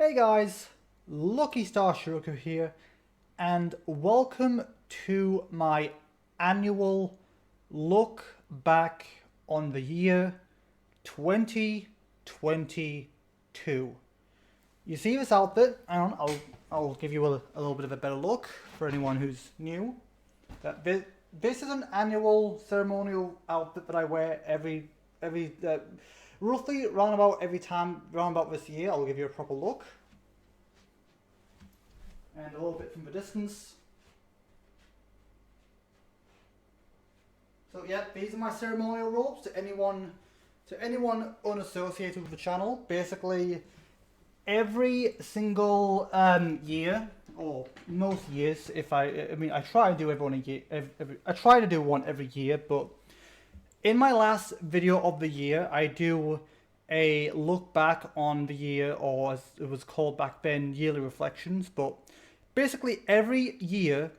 Hey guys, Lucky Star Shi-Roku here, and welcome to my annual look back on the year 2022. You see this outfit? I'll give you a little bit of a better look for anyone who's new. This is an annual ceremonial outfit that I wear every roughly round about this year. I'll give you a proper look. And a little bit from the distance. So yeah, these are my ceremonial robes to anyone unassociated with the channel. Basically, every single year, or most years, I try to do every year. I try to do one every year, but in my last video of the year, I do a look back on the year, or as it was called back then, yearly reflections. But basically every year,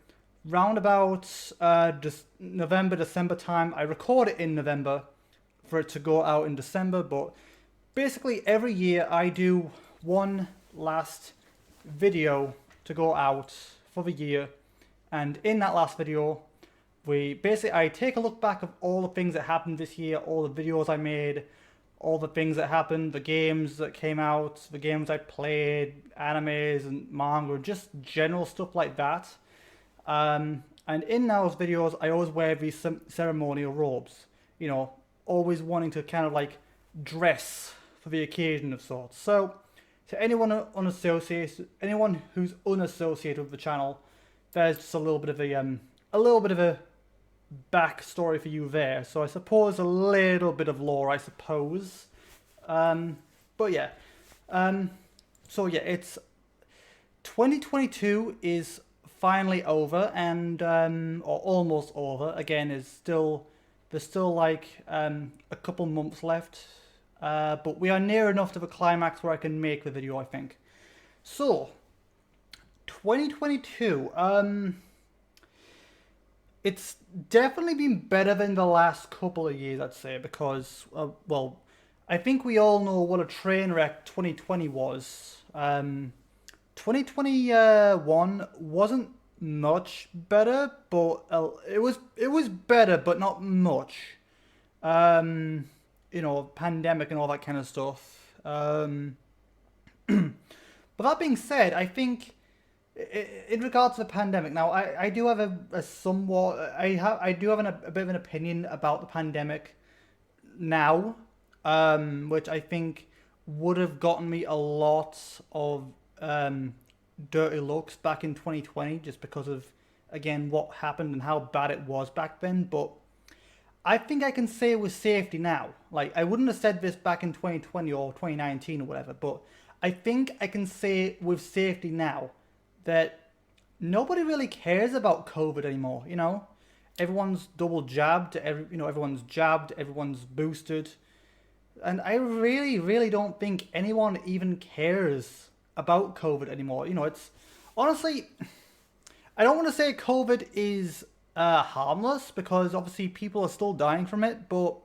round about November, December time, I record it in November for it to go out in December. But basically every year I do one last video to go out for the year, and in that last video, I take a look back of all the things that happened this year, all the videos I made, all the things that happened, the games that came out, the games I played, animes and manga, just general stuff like that. And in those videos, I always wear these ceremonial robes, you know, always wanting to kind of like dress for the occasion of sorts. So, to anyone who's unassociated with the channel, there's just a little bit of a backstory for you there. So I suppose a little bit of lore, I suppose. But yeah. So yeah, it's 2022 is finally over, and or almost over. Again, there's still like a couple months left. But we are near enough to the climax where I can make the video, I think. So 2022, it's definitely been better than the last couple of years, I'd say, because, well, I think we all know what a train wreck 2020 was. 2021 wasn't much better, but it was better, but not much. You know, pandemic and all that kind of stuff. But that being said, I think, in regards to the pandemic, now I do have a bit of an opinion about the pandemic now, which I think would have gotten me a lot of dirty looks back in 2020, just because of, again, what happened and how bad it was back then. But I think I can say with safety now. Like, I wouldn't have said this back in 2020 or 2019 or whatever, but I think I can say with safety now that nobody really cares about COVID anymore. You know, everyone's double jabbed. Everyone's jabbed. Everyone's boosted, and I really don't think anyone even cares about COVID anymore. You know, it's honestly, I don't want to say COVID is harmless, because obviously people are still dying from it, but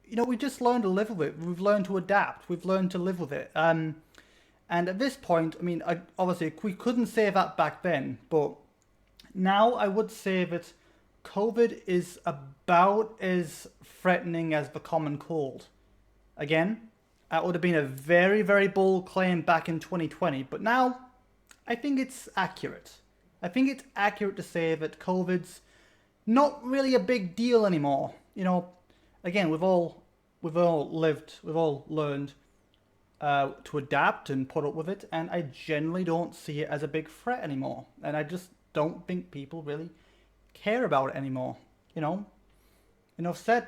you know, we just learned to live with it. We've learned to adapt. We've learned to live with it. And at this point, I mean, obviously we couldn't say that back then, but now I would say that COVID is about as threatening as the common cold. Again, that would have been a very bold claim back in 2020, but now I think it's accurate. I think it's accurate to say that COVID's not really a big deal anymore. You know, again, we've all learned to adapt and put up with it, and I generally don't see it as a big threat anymore. And I just don't think people really care about it anymore. You know, enough said.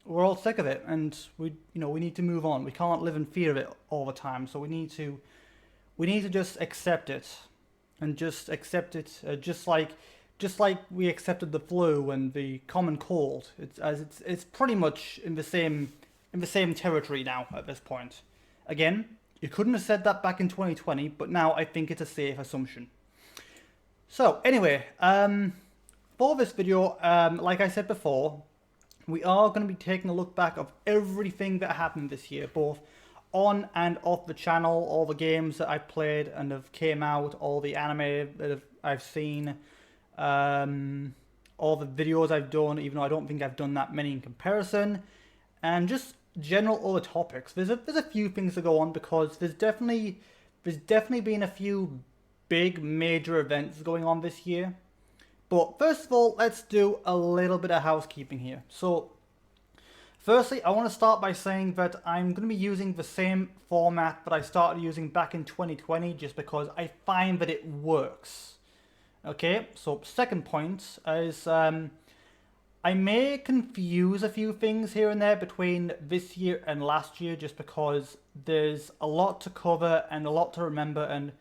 We're all sick of it, and we need to move on. We can't live in fear of it all the time. So we need to just accept it, and just accept it, just like we accepted the flu and the common cold. It's pretty much in the same territory now at this point. Again, you couldn't have said that back in 2020, but now I think it's a safe assumption. So anyway, for this video, like I said before, we are going to be taking a look back of everything that happened this year, both on and off the channel, all the games that I've played and have came out, all the anime that I've seen, all the videos I've done, even though I don't think I've done that many in comparison, and just general other topics. There's a few things to go on because there's definitely been a few big major events going on this year. But first of all, let's do a little bit of housekeeping here. So firstly, I want to start by saying that I'm going to be using the same format that I started using back in 2020 just because I find that it works. Okay, so second point is I may confuse a few things here and there between this year and last year just because there's a lot to cover and a lot to remember, and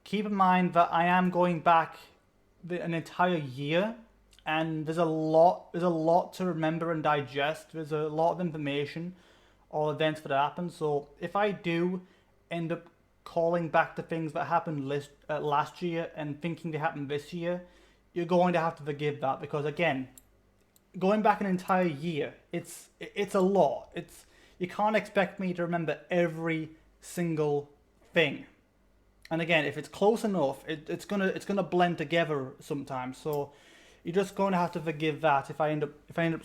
keep in mind that I am going back an entire year and there's a lot to remember and digest. There's a lot of information or events that happen, so if I do end up calling back to things that happened last year and thinking they happened this year, you're going to have to forgive that because, again, going back an entire year, it's a lot. You can't expect me to remember every single thing. And again, if it's close enough, it's gonna blend together sometimes. So you're just going to have to forgive that if I end up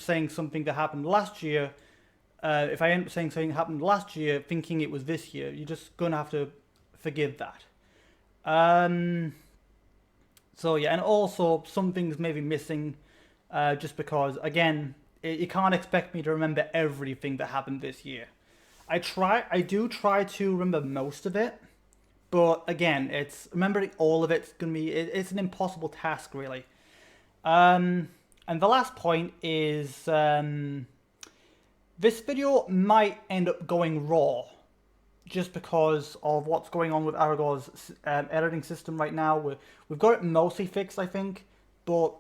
saying something that happened last year. If I end up saying something that happened last year, thinking it was this year, you're just going to have to forgive that. So yeah, and also some things may be missing. Just because, again, you can't expect me to remember everything that happened this year. I do try to remember most of it, but again, remembering all of it's an impossible task, really. And the last point is this video might end up going raw, just because of what's going on with Aragorn's editing system right now. We've got it mostly fixed, I think, but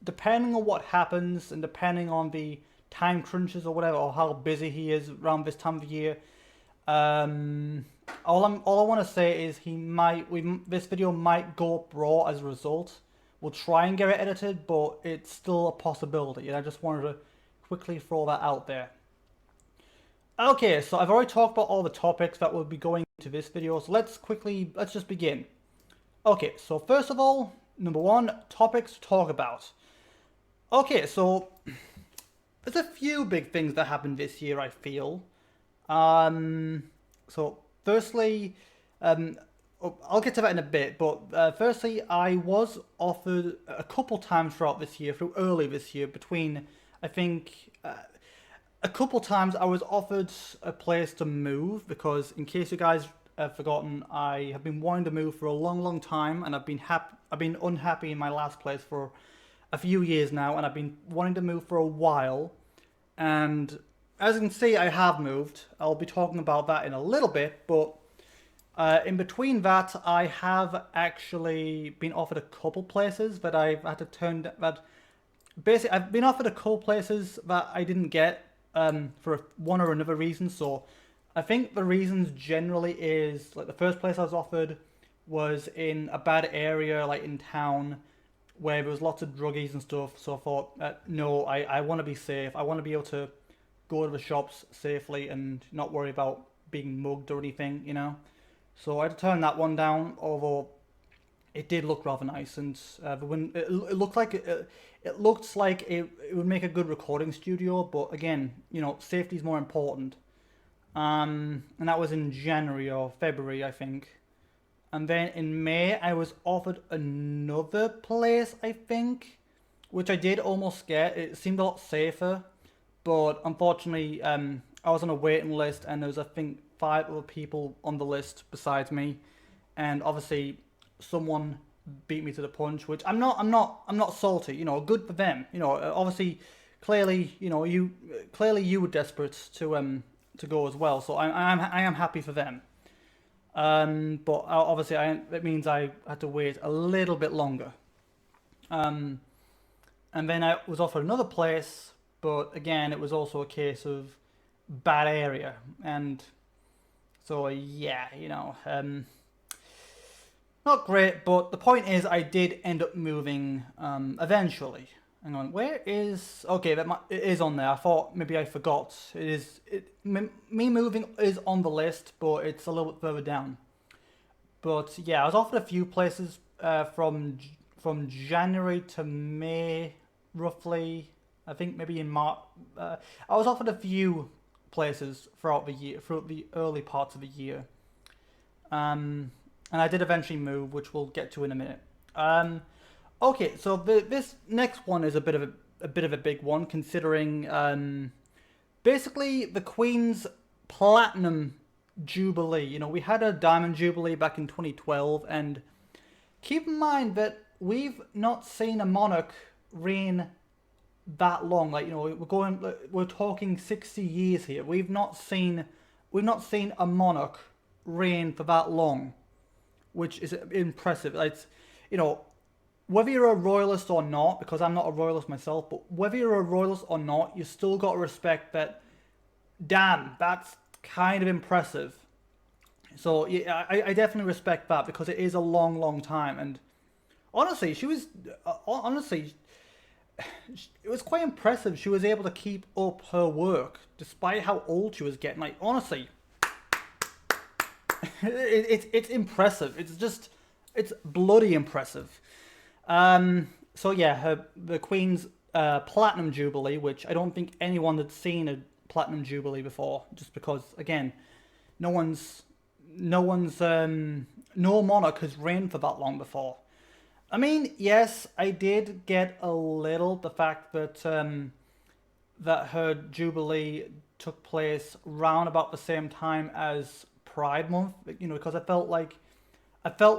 depending on what happens and depending on the time crunches or whatever, or how busy he is around this time of year, all I want to say is this video might go up raw as a result. We'll try and get it edited, but it's still a possibility, and I just wanted to quickly throw that out there. Okay, so I've already talked about all the topics that will be going into this video, so let's just begin. Okay, so first of all, number one, topics to talk about. Okay, so there's a few big things that happened this year, I feel. So firstly, I'll get to that in a bit, but firstly, I was offered a couple times throughout this year, early this year, between, I think, a couple times I was offered a place to move, because in case you guys have forgotten, I have been wanting to move for a long time, and I've been unhappy in my last place for a few years now, and I've been wanting to move for a while, and as you can see, I have moved. I'll be talking about that in a little bit, but in between that, I have actually been offered a couple places that I've had to turn down. Basically, I've been offered a couple places that I didn't get for one or another reason. So I think the reasons generally is, like, the first place I was offered was in a bad area, like in town, where there was lots of druggies and stuff. So I thought, no, I want to be safe. I want to be able to go to the shops safely and not worry about being mugged or anything, you know. So I had to turn that one down, although it did look rather nice, and it looked like it would make a good recording studio. But again, you know, safety is more important. And that was in January or February, I think. And then in May, I was offered another place, I think, which I did almost get. It seemed a lot safer, but unfortunately, I was on a waiting list, and there was, I think, 5 other people on the list besides me, and obviously someone beat me to the punch, which I'm not salty, you know, good for them, you know. Obviously, clearly, you know, you were desperate to go as well, so I am happy for them. But obviously, it means I had to wait a little bit longer. And then I was offered another place, but again, it was also a case of bad area, and so yeah, you know, not great. But the point is, I did end up moving eventually. Hang on, where is... Okay, it is on there. I thought maybe I forgot. It is... me moving is on the list, but it's a little bit further down. But yeah, I was offered a few places from January to May, roughly. I think maybe in March. I was offered a few places throughout the year, throughout the early parts of the year. And I did eventually move, which we'll get to in a minute. Okay, so this next one is a bit of a big one, considering basically the Queen's Platinum Jubilee. You know, we had a Diamond Jubilee back in 2012, and keep in mind that we've not seen a monarch reign that long. Like, you know, we're talking 60 years here. We've not seen a monarch reign for that long, which is impressive. It's, you know, whether you're a royalist or not, because I'm not a royalist myself, but whether you're a royalist or not, you still got to respect that. Damn, that's kind of impressive. So yeah, I definitely respect that, because it is a long, long time. And honestly, it was quite impressive. She was able to keep up her work despite how old she was getting. Like, honestly, it's impressive. It's bloody impressive. So yeah, the Queen's Platinum Jubilee, which I don't think anyone had seen a Platinum Jubilee before, just because, again, no monarch has reigned for that long before. I mean, yes, I did get a little the fact that that her Jubilee took place round about the same time as Pride Month, you know, because I felt like I think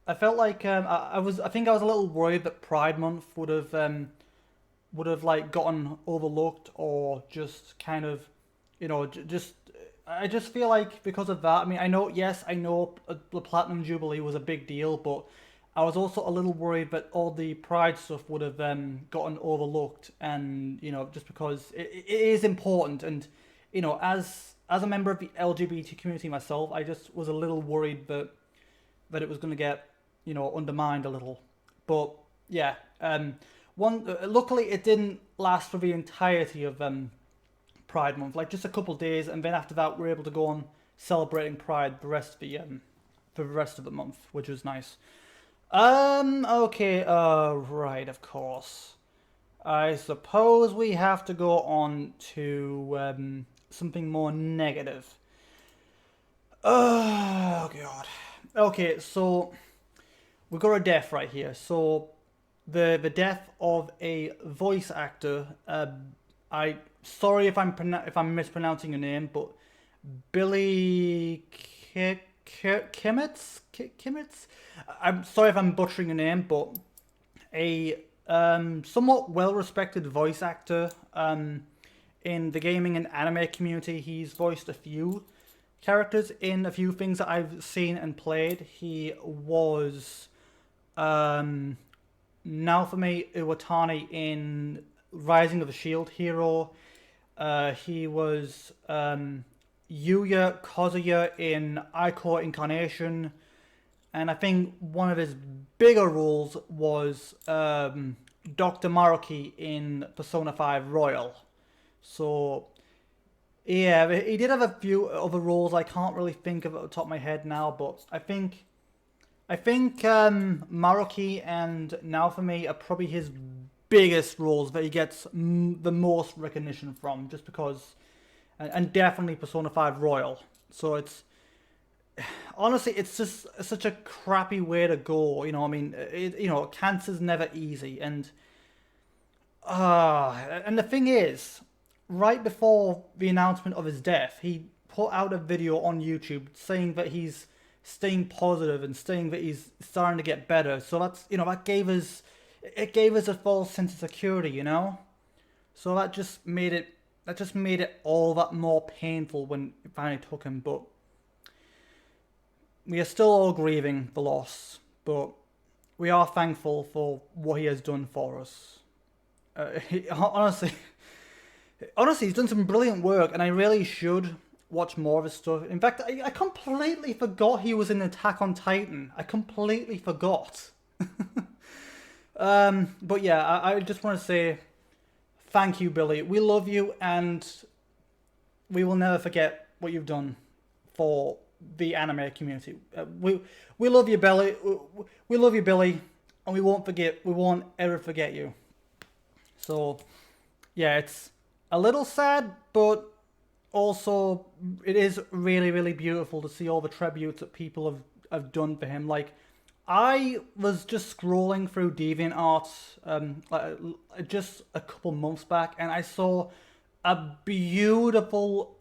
I was a little worried that Pride Month would have like gotten overlooked, or just kind of, you know, I just feel like because of that. I mean, I know the Platinum Jubilee was a big deal, but I was also a little worried that all the Pride stuff would have gotten overlooked, and, you know, just because it is important, and, you know, as a member of the LGBT community myself, I just was a little worried that it was going to get, you know, undermined a little. But yeah, luckily it didn't last for the entirety of Pride Month, like just a couple of days, and then after that we're able to go on celebrating Pride for the rest of the month, which was nice. Okay, right, of course. I suppose we have to go on to something more negative. Oh god. Okay, so we got a death right here. So the death of a voice actor. Sorry if I'm mispronouncing your name, but Billy Kimmitz. I'm sorry if I'm butchering your name, but a somewhat well-respected voice actor in the gaming and anime community. He's voiced a few characters in a few things that I've seen and played. He was Naofumi Iwatani in Rising of the Shield Hero. He was Yuya Kazuya in Icore Incarnation. And I think one of his bigger roles was Dr. Maruki in Persona 5 Royal. So, yeah, he did have a few other roles I can't really think of at the top of my head now, but I think Maruki and Naofumi are probably his biggest roles that he gets the most recognition from, just because, and definitely Persona 5 Royal. So it's, honestly, it's just such a crappy way to go, you know. I mean, cancer's never easy, and the thing is, right before the announcement of his death, he put out a video on YouTube saying that he's staying positive and saying that he's starting to get better. So that's, that gave us a false sense of security, you know. So that just made it all that more painful when it finally took him. But we are still all grieving the loss, but we are thankful for what he has done for us. Honestly, he's done some brilliant work, and I really should watch more of his stuff. In fact, I completely forgot he was in Attack on Titan. I completely forgot. But yeah, I just want to say thank you, Billy. We love you, and we will never forget what you've done for the anime community. We love you, Billy. We love you, Billy, and we won't forget. We won't ever forget you. So yeah, it's a little sad, but also it is really, really beautiful to see all the tributes that people have done for him. Like, I was just scrolling through DeviantArt just a couple months back, and I saw a beautiful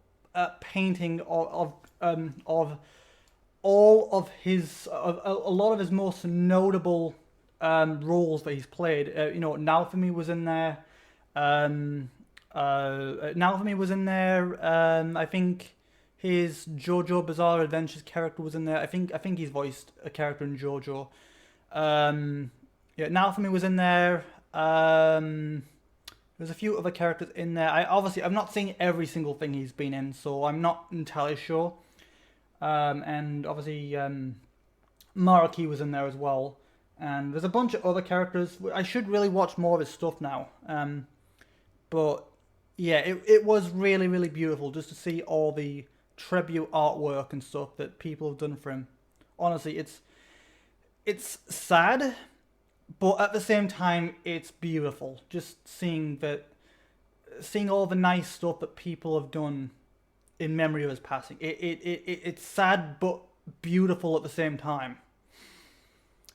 painting of all of his a lot of his most notable roles that he's played. Now for me was in there. Now for me was in there. I think his JoJo Bizarre Adventures character was in there. I think he's voiced a character in JoJo. Yeah, Now for me was in there. There's a few other characters in there. I've not seen every single thing he's been in, so I'm not entirely sure. And obviously Maruki was in there as well. And there's a bunch of other characters. I should really watch more of his stuff now. But yeah, it was really, really beautiful just to see all the tribute artwork and stuff that people have done for him. Honestly, it's sad, but at the same time, it's beautiful. Just seeing all the nice stuff that people have done in memory of his passing. It's sad, but beautiful at the same time.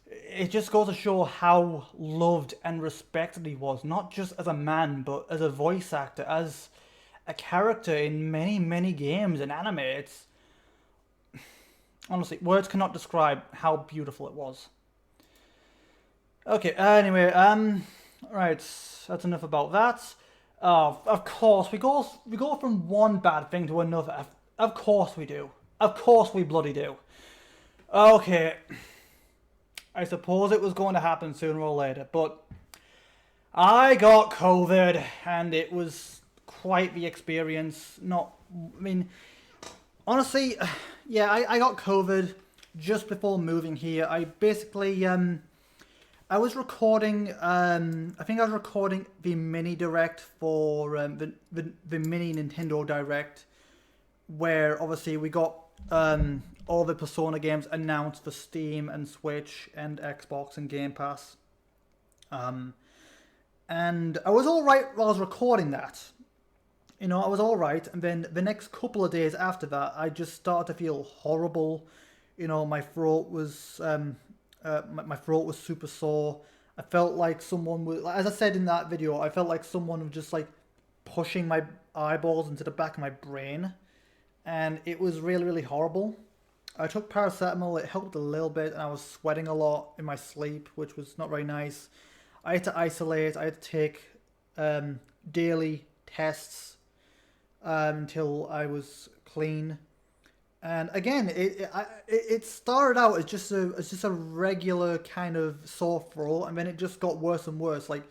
It just goes to show how loved and respected he was, not just as a man, but as a voice actor, as a character in many, many games and anime. It's honestly, words cannot describe how beautiful it was. Okay, anyway, right, that's enough about that. Of course, we go from one bad thing to another. Of course we do. Of course we bloody do. Okay, I suppose it was going to happen sooner or later, but I got COVID, and it was quite the experience. Honestly, yeah, I got COVID just before moving here. I basically, I was recording, I think I was recording the mini direct for the mini Nintendo Direct, where obviously we got all the Persona games announced for Steam and Switch and Xbox and Game Pass. And I was alright while I was recording that. I was alright, and then the next couple of days after that, I just started to feel horrible. My throat was my throat was super sore. I felt like someone was, as I said in that video, I felt like someone was just like pushing my eyeballs into the back of my brain, and it was really, really horrible. I took paracetamol, it helped a little bit, and I was sweating a lot in my sleep, which was not very nice. I had to isolate, I had to take daily tests until I was clean. And again, it started out as just a regular kind of sore throat, and then it just got worse and worse. Like,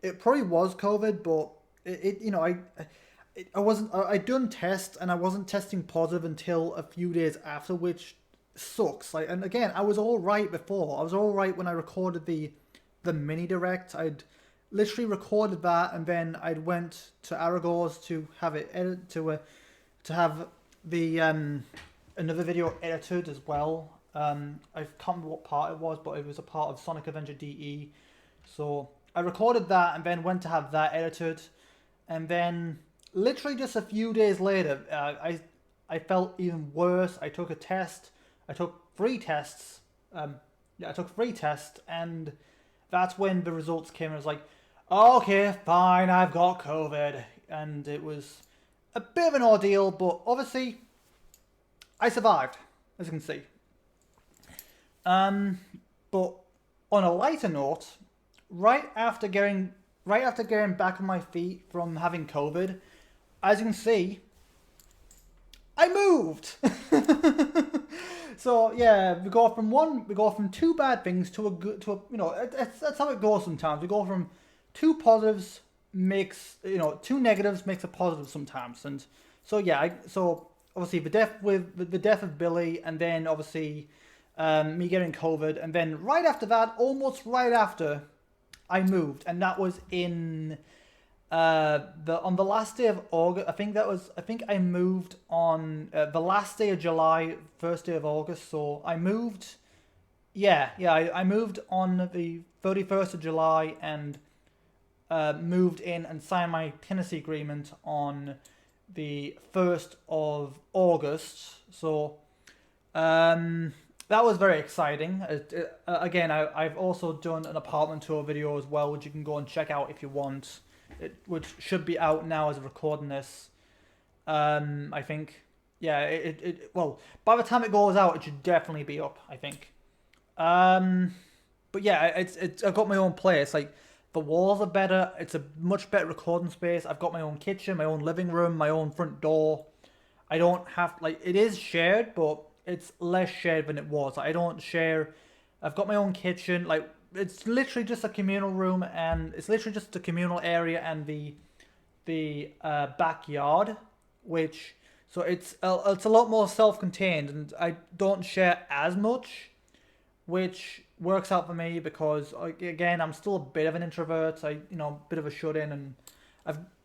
it probably was COVID, but I'd done tests, and I wasn't testing positive until a few days after, which sucks. Like, and again, I was all right before. I was all right when I recorded the mini direct. I'd literally recorded that, and then I'd went to Aragor's to have it edited to have the another video edited as well. I can't remember what part it was, but it was a part of Sonic Adventure DE. So I recorded that and then went to have that edited, and then literally just a few days later, I felt even worse. I took a test. I took 3 tests. I took 3 tests, and that's when the results came. I was like, okay, fine, I've got COVID, and it was a bit of an ordeal, but obviously I survived, as you can see. But on a lighter note, right after getting back on my feet from having COVID, as you can see, I moved. So yeah, we go from 2 bad things to a good, that's how it goes sometimes. We go from 2 positives makes, 2 negatives makes a positive sometimes. And so yeah, so obviously the death of Billy, and then obviously me getting COVID, and then right after that, almost right after, I moved, and that was in on the last day of August. I think I moved on the last day of July, first day of August. So I moved. Yeah. I moved on the 31st of July and moved in and signed my tenancy agreement on the 1st of August. So that was very exciting. Again, I've also done an apartment tour video as well, which you can go and check out if you want. Which should be out now as of recording this. I think. Yeah, well, by the time it goes out, it should definitely be up, I think. But yeah, I've got my own place. Like, the walls are better. It's a much better recording space. I've got my own kitchen, my own living room, my own front door. I don't have, like, it is shared, but it's less shared than it was. I don't share. I've got my own kitchen. Like, it's literally just a communal room, and it's literally just a communal area and the backyard, which, so it's a lot more self-contained, and I don't share as much, which works out for me because, again, I'm still a bit of an introvert. A bit of a shut-in,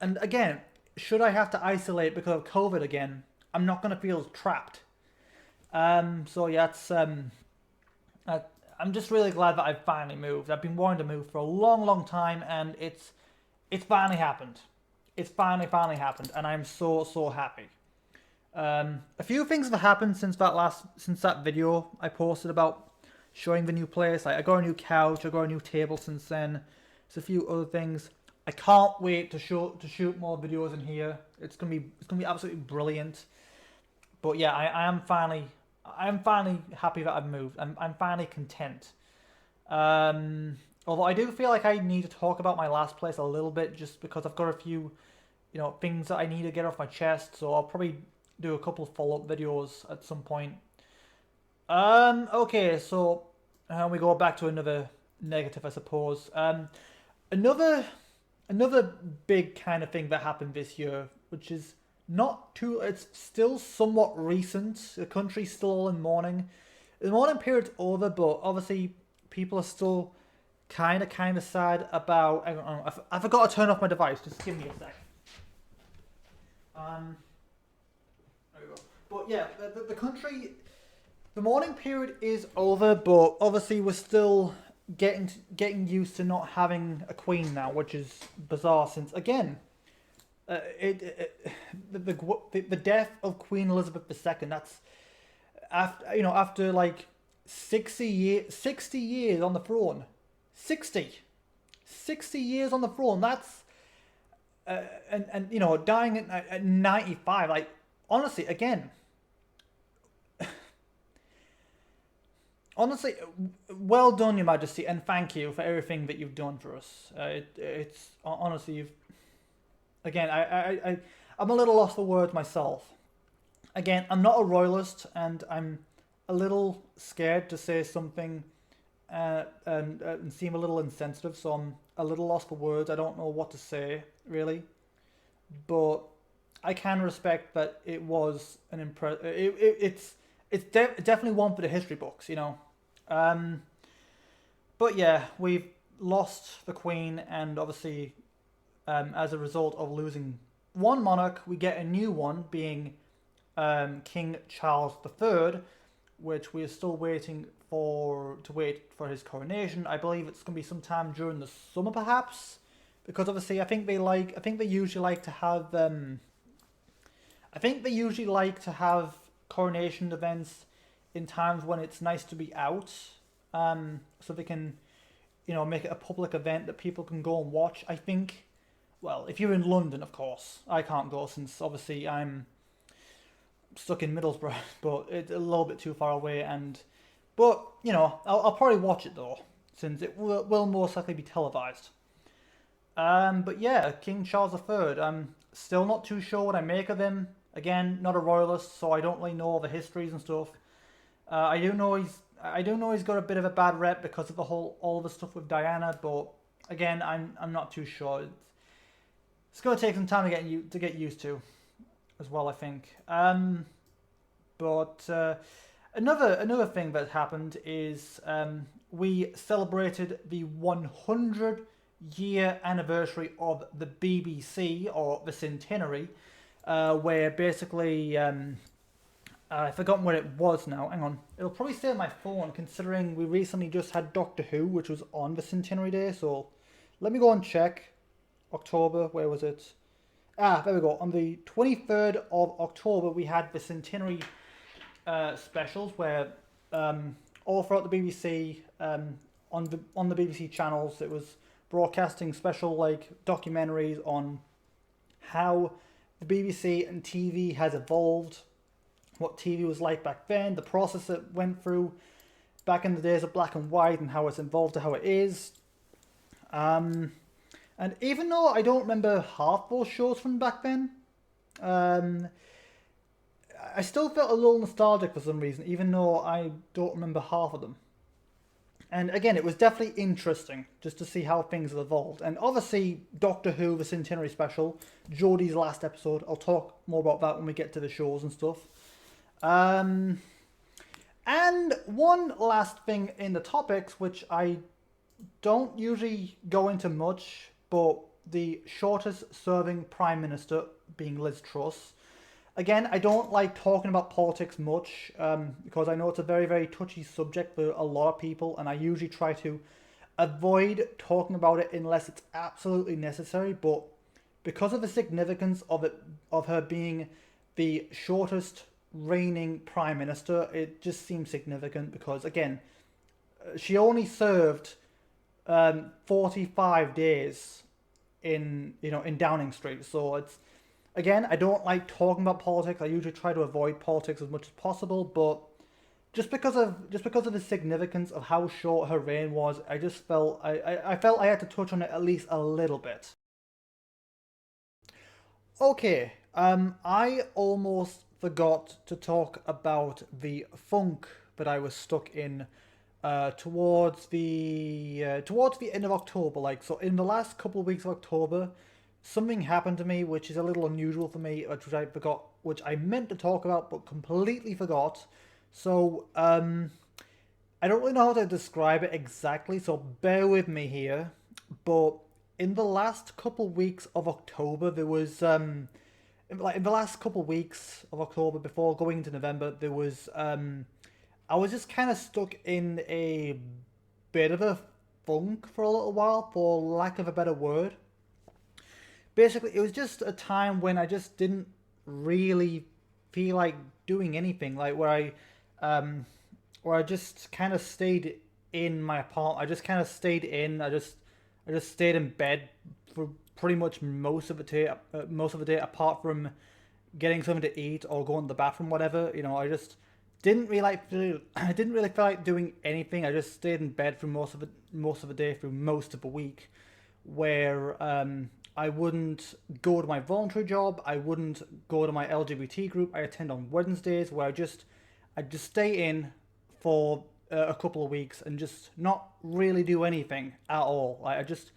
and again, should I have to isolate because of COVID again, I'm not gonna feel trapped. So yeah, it's I'm just really glad that I've finally moved. I've been wanting to move for a long, long time, and it's finally happened. It's finally happened, and I'm so happy. A few things have happened since that video I posted about showing the new place. I got a new couch, I got a new table since then. There's a few other things. I can't wait to shoot more videos in here. It's gonna be absolutely brilliant. But yeah, I am finally happy that I've moved. I'm finally content. Although I do feel like I need to talk about my last place a little bit, just because I've got a few, things that I need to get off my chest. So I'll probably do a couple of follow-up videos at some point. Okay, so we go back to another negative, I suppose. Another big kind of thing that happened this year, which is it's still somewhat recent. The country's still all in mourning. The mourning period's over, but obviously people are still kind of sad about. I forgot to turn off my device. Just give me a sec. There we go. But yeah, the country, the mourning period is over, but obviously we're still getting used to not having a queen now, which is bizarre. Since again, the death of Queen Elizabeth II. That's after like 60 years on the throne. 60 years on the throne. That's and dying at 95. Like, honestly, again. Honestly, well done, Your Majesty, and thank you for everything that you've done for us. It's honestly, you've. Again, I'm a little lost for words myself. Again, I'm not a royalist, and I'm a little scared to say something and seem a little insensitive, so I'm a little lost for words. I don't know what to say, really. But I can respect that it was an it's definitely one for the history books, But yeah, we've lost the Queen, and obviously, as a result of losing one monarch, we get a new one, being King Charles III, which we are still waiting for his coronation. I believe it's going to be sometime during the summer, perhaps, because obviously I think they usually like to have coronation events in times when it's nice to be out, so they can, make it a public event that people can go and watch. I think, well, if you're in London, of course, I can't go since obviously I'm stuck in Middlesbrough, but it's a little bit too far away. But I'll probably watch it though, since it will most likely be televised. But yeah, King Charles III. I'm still not too sure what I make of him. Again, not a royalist, so I don't really know all the histories and stuff. I do know he's got a bit of a bad rep because of all the stuff with Diana, but again, I'm not too sure. It's gonna take some time to get used to, as well, I think. But another thing that happened is we celebrated the 100th year anniversary of the BBC, or the centenary, where basically I've forgotten what it was now. Hang on, it'll probably stay on my phone considering we recently just had Doctor Who, which was on the centenary day. So let me go and check. October, where was it? Ah, there we go. On the 23rd of October, we had the centenary specials where all throughout the BBC, on the BBC channels, it was broadcasting special like documentaries on how the BBC and TV has evolved, what TV was like back then, the process it went through back in the days of black and white, and how it's evolved to how it is. And even though I don't remember half those shows from back then, um, I still felt a little nostalgic for some reason, even though I don't remember half of them. And again, it was definitely interesting just to see how things have evolved. And obviously, Doctor Who, the Centenary Special, Jodie's last episode. I'll talk more about that when we get to the shows and stuff. And one last thing in the topics, which I don't usually go into much, but the shortest serving Prime Minister being Liz Truss. Again, I don't like talking about politics much because I know it's a very, very touchy subject for a lot of people, and I usually try to avoid talking about it unless it's absolutely necessary. But because of the significance of it, of her being the shortest reigning Prime Minister, it just seems significant because, again, she only served 45 days in Downing Street. So it's, again, I don't like talking about politics. I usually try to avoid politics as much as possible, but just because of the significance of how short her reign was, I just felt I felt I had to touch on it at least a little bit. Okay, I almost forgot to talk about the funk that I was stuck in towards the end of October. Like, so in the last couple of weeks of October, something happened to me which is a little unusual for me, which I meant to talk about but completely forgot. So I don't really know how to describe it exactly, so bear with me here. But in the last couple weeks of October, there was in the last couple weeks of October before going into November, there was I was just kind of stuck in a bit of a funk for a little while, for lack of a better word. Basically, it was just a time when I just didn't really feel like doing anything, like where I just kind of stayed in my apartment. I just kind of stayed in. I just stayed in bed for pretty much most of the day, apart from getting something to eat or going to the bathroom, whatever. I just didn't really I didn't really feel like doing anything. I just stayed in bed for most of the day, through most of the week, where I wouldn't go to my voluntary job. I wouldn't go to my LGBT group I attend on Wednesdays, where I'd just stay in for a couple of weeks and just not really do anything at all. Like, I just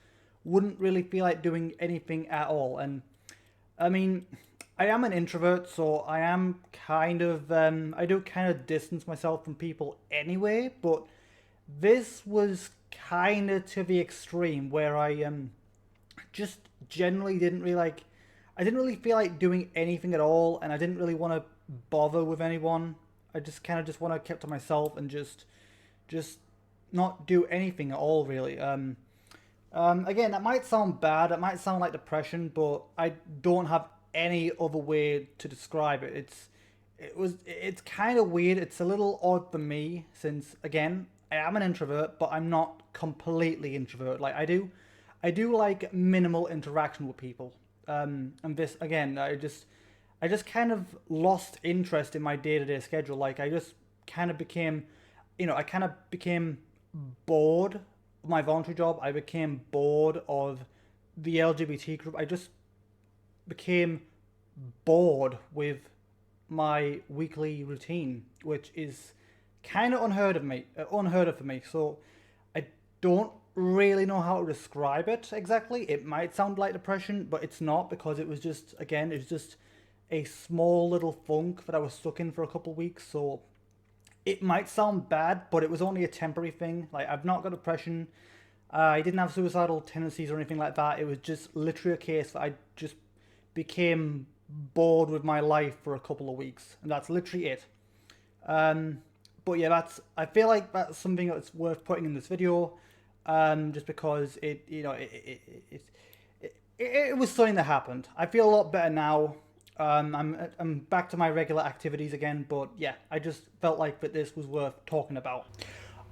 wouldn't really feel like doing anything at all. And I mean, I am an introvert, so I am kind of I do kind of distance myself from people anyway. But this was kind of to the extreme, where I just generally didn't really like. I didn't really feel like doing anything at all, and I didn't really want to bother with anyone. I just kind of just want to keep to myself and just not do anything at all, really. Again, that might sound bad. It might sound like depression, but I don't have any other way to describe it. It's kind of weird. It's a little odd for me, since again, I am an introvert, but I'm not completely introvert. Like, I do like minimal interaction with people. And this again, I just kind of lost interest in my day to day schedule. Like, I just kind of became, I kind of became bored of my voluntary job. I became bored of the LGBT group. I just became bored with my weekly routine, which is kind of unheard of for me. So I don't really know how to describe it exactly. It might sound like depression, but it's not, because it was just, again, it's just a small little funk that I was stuck in for a couple of weeks. So it might sound bad, but it was only a temporary thing. Like, I've not got depression. I didn't have suicidal tendencies or anything like that. It was just literally a case that I just became bored with my life for a couple of weeks, and that's literally it. Um, but yeah, that's. I feel like that's something that's worth putting in this video, just because it was something that happened. I feel a lot better now. I'm back to my regular activities again, but yeah, I just felt like that this was worth talking about.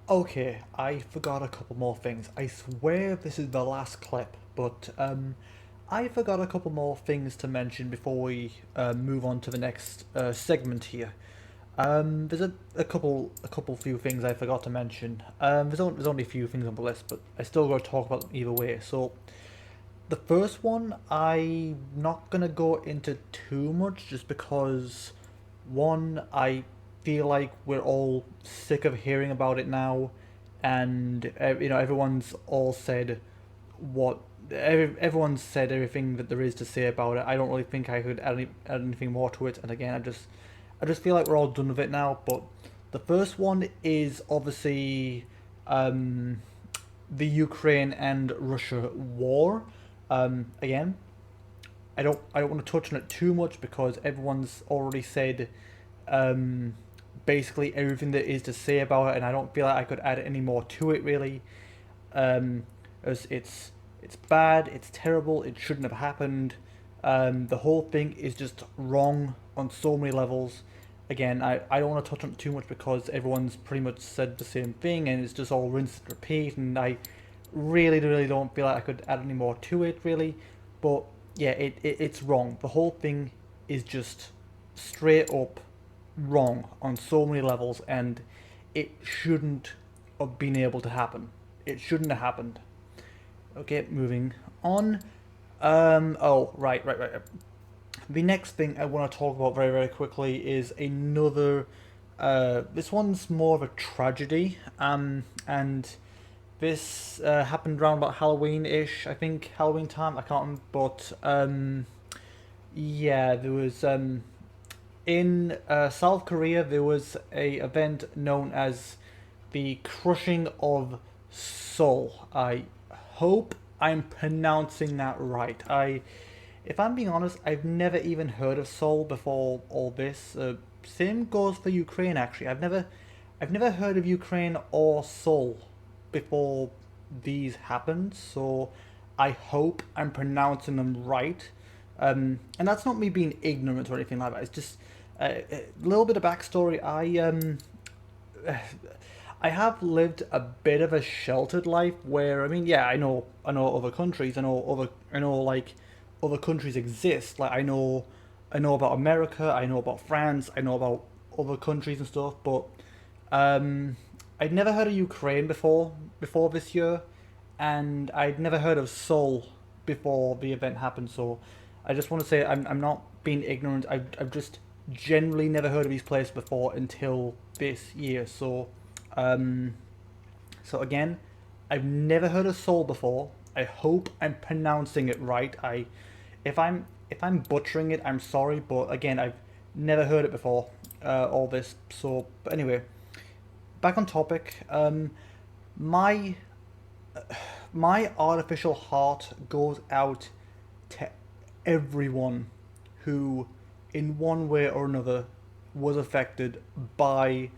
Okay, I forgot a couple more things. I swear this is the last clip, but I forgot a couple more things to mention before we move on to the next segment here. There's a couple few things I forgot to mention. There's only a few things on the list, but I still got to talk about them either way. So the first one, I'm not gonna go into too much, just because one, I feel like we're all sick of hearing about it now, and everyone's all said what everyone's said everything that there is to say about it. I don't really think I could add anything more to it. And again, I just feel like we're all done with it now. But the first one is obviously um, the Ukraine and Russia war. Again, I don't want to touch on it too much because everyone's already said um, basically everything there is to say about it, and I don't feel like I could add any more to it really. As it's bad, it's terrible, it shouldn't have happened. The whole thing is just wrong on so many levels. Again, I don't want to touch on it too much because everyone's pretty much said the same thing, and it's just all rinse and repeat, and I really don't feel like I could add any more to it really. But yeah, it's wrong. The whole thing is just straight up wrong on so many levels, and it shouldn't have been able to happen. It shouldn't have happened. Okay, moving on. Oh, right. The next thing I want to talk about very quickly is another. This one's more of a tragedy. And this happened around about Halloween-ish. I think Halloween time. I can't remember, but yeah, there was in South Korea there was a event known as the crushing of Seoul. I hope I'm pronouncing that right. If I'm being honest, I've never even heard of Seoul before all this. Same goes for Ukraine. Actually, I've never heard of Ukraine or Seoul before these happened. So I hope I'm pronouncing them right. And that's not me being ignorant or anything like that. It's just a little bit of backstory. I have lived a bit of a sheltered life where, I mean, yeah, I know other countries. I know like other countries exist. Like I know about America. I know about France. I know about other countries and stuff. But I'd never heard of Ukraine before this year, and I'd never heard of Seoul before the event happened. So I just want to say I'm not being ignorant. I've just generally never heard of these places before until this year. Um, so again, I've never heard of Seoul before. I hope I'm pronouncing it right. If I'm butchering it, I'm sorry. But again, I've never heard it before. All this. So, but anyway, back on topic. My my artificial heart goes out to everyone who, in one way or another, was affected by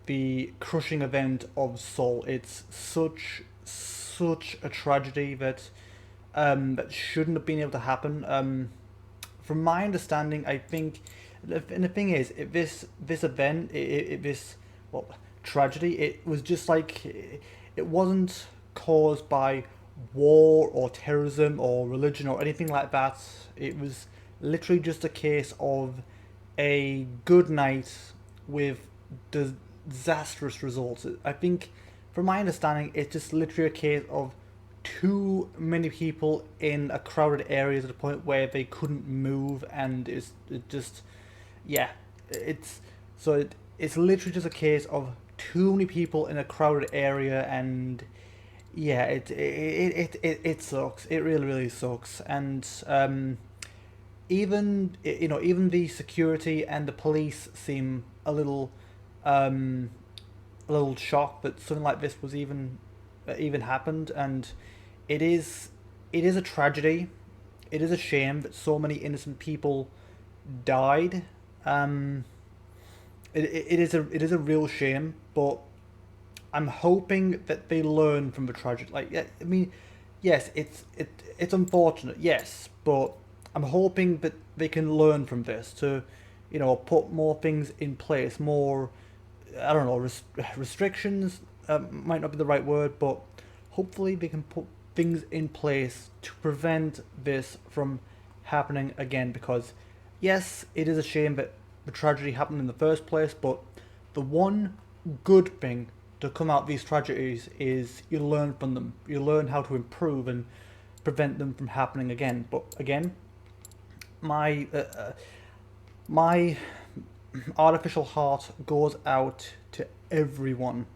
the crushing event of Seoul. It's such a tragedy that shouldn't have been able to happen. From my understanding, I think, and the thing is, this event, this well tragedy, it was just like it wasn't caused by war or terrorism or religion or anything like that. It was literally just a case of a good night with disastrous results. I think, from my understanding, it's just literally a case of too many people in a crowded area to the point where they couldn't move, and it just, yeah, it's literally just a case of too many people in a crowded area, and yeah, it sucks. It really sucks, and even the security and the police seem um, a little shocked that something like this was even even happened, and it is a tragedy. It is a shame that so many innocent people died. Um, it is a real shame, but I'm hoping that they learn from the tragedy. Like, yeah, I mean, yes, it's unfortunate, yes, but I'm hoping that they can learn from this to, put more things in place, more, I don't know, restrictions might not be the right word, but hopefully they can put things in place to prevent this from happening again. Because, yes, it is a shame that the tragedy happened in the first place, but the one good thing to come out of these tragedies is you learn from them. You learn how to improve and prevent them from happening again. But again, my artificial heart goes out to everyone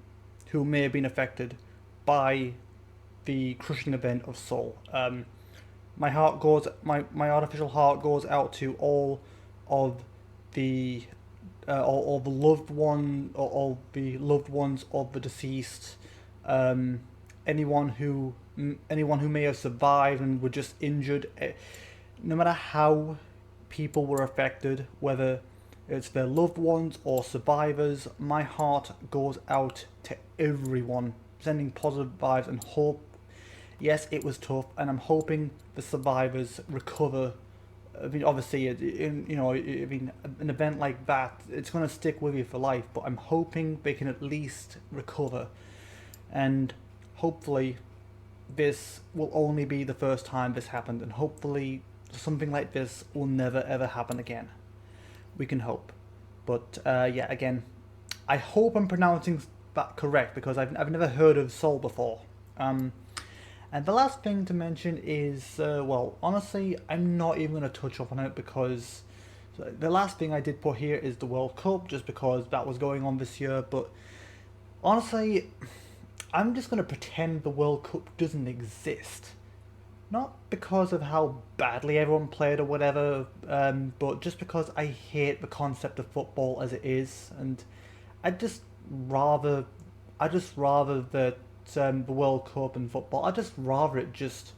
who may have been affected by the crushing event of Seoul. My artificial heart goes out to of the all the loved one, or all the loved ones of the deceased, um, anyone who anyone who may have survived and were just injured. No matter how people were affected, whether it's their loved ones or survivors, my heart goes out to everyone, sending positive vibes and hope. Yes, it was tough, and I'm hoping the survivors recover. I mean, obviously, an event like that, it's going to stick with you for life, but I'm hoping they can at least recover. And hopefully, this will only be the first time this happened, and hopefully, something like this will never ever happen again. We can hope. But yeah, again, I hope I'm pronouncing that correct, because I've never heard of Seoul before. And the last thing to mention is, well, honestly, I'm not even going to touch up on it, because the last thing I did put here is the World Cup, just because that was going on this year. But honestly, I'm just going to pretend the World Cup doesn't exist. Not because of how badly everyone played or whatever, but just because I hate the concept of football as it is, and I just rather, that the World Cup and football. I just rather it just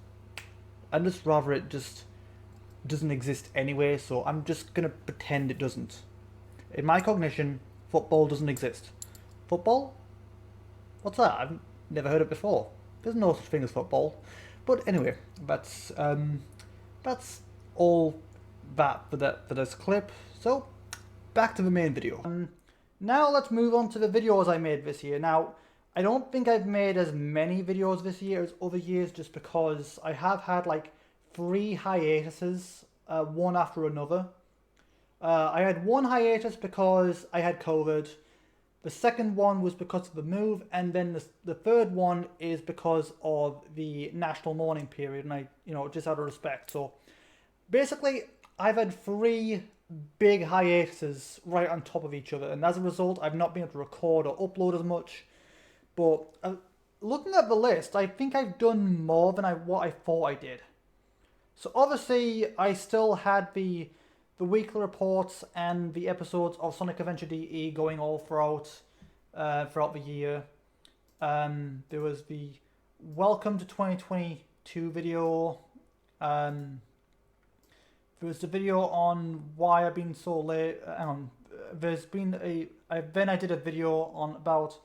doesn't exist anyway. So I'm just gonna pretend it doesn't. In my cognition, football doesn't exist. Football? What's that? I've never heard it before. There's no such thing as football. But anyway, that's all that for this clip. So back to the main video. Now let's move on to the videos I made this year. Now, I don't think I've made as many videos this year as other years, just because I have had like 3 hiatuses, one after another. I had one hiatus because I had COVID. The second one was because of the move, and then the third one is because of the national mourning period, and I, just out of respect. So basically, I've had 3 big hiatuses right on top of each other, and as a result, I've not been able to record or upload as much. But looking at the list, I think I've done more than what I thought I did. So obviously, I still had the weekly reports and the episodes of Sonic Adventure DE going all throughout the year. There was the Welcome to 2022 video. There was the video on why I've been so late. There's been then I did a video on about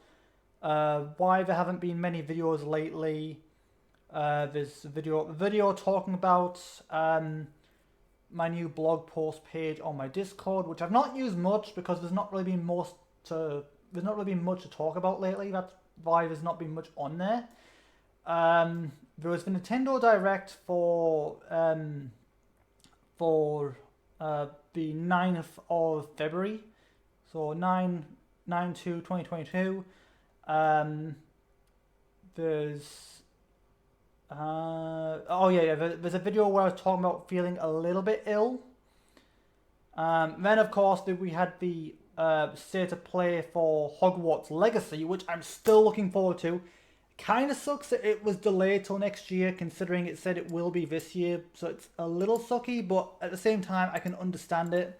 why there haven't been many videos lately. There's a video talking about my new blog post page on my Discord, which I've not used much because there's not really been much to talk about lately. That's why there's not been much on there. There was the Nintendo Direct for the 9th of February, so 9/2/2022. There's there's a video where I was talking about feeling a little bit ill. Then of course we had the state of play for Hogwarts Legacy, which I'm still looking forward to. Kind of sucks that it was delayed till next year, considering it said it will be this year, so it's a little sucky, but at the same time I can understand it.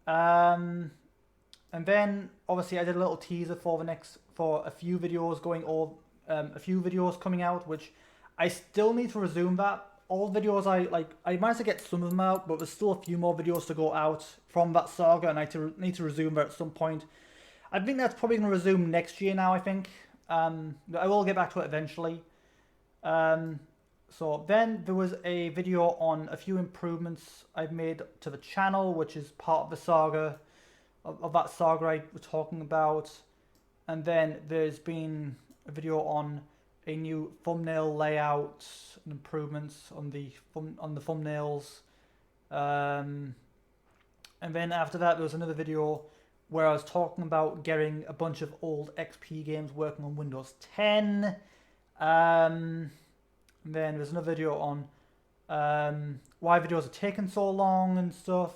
And then obviously I did a little teaser for a few videos going a few videos coming out, which I still need to resume that. All videos I managed to get some of them out, but there's still a few more videos to go out from that saga, and I need to resume that at some point. I think that's probably going to resume next year now, I think. But I will get back to it eventually. So then there was a video on a few improvements I've made to the channel, which is part of the saga, of that saga I was talking about. And then there's been a video on a new thumbnail layout and improvements on the thumbnails. And then after that, there was another video where I was talking about getting a bunch of old XP games working on Windows 10. And then there's another video on why videos are taking so long and stuff.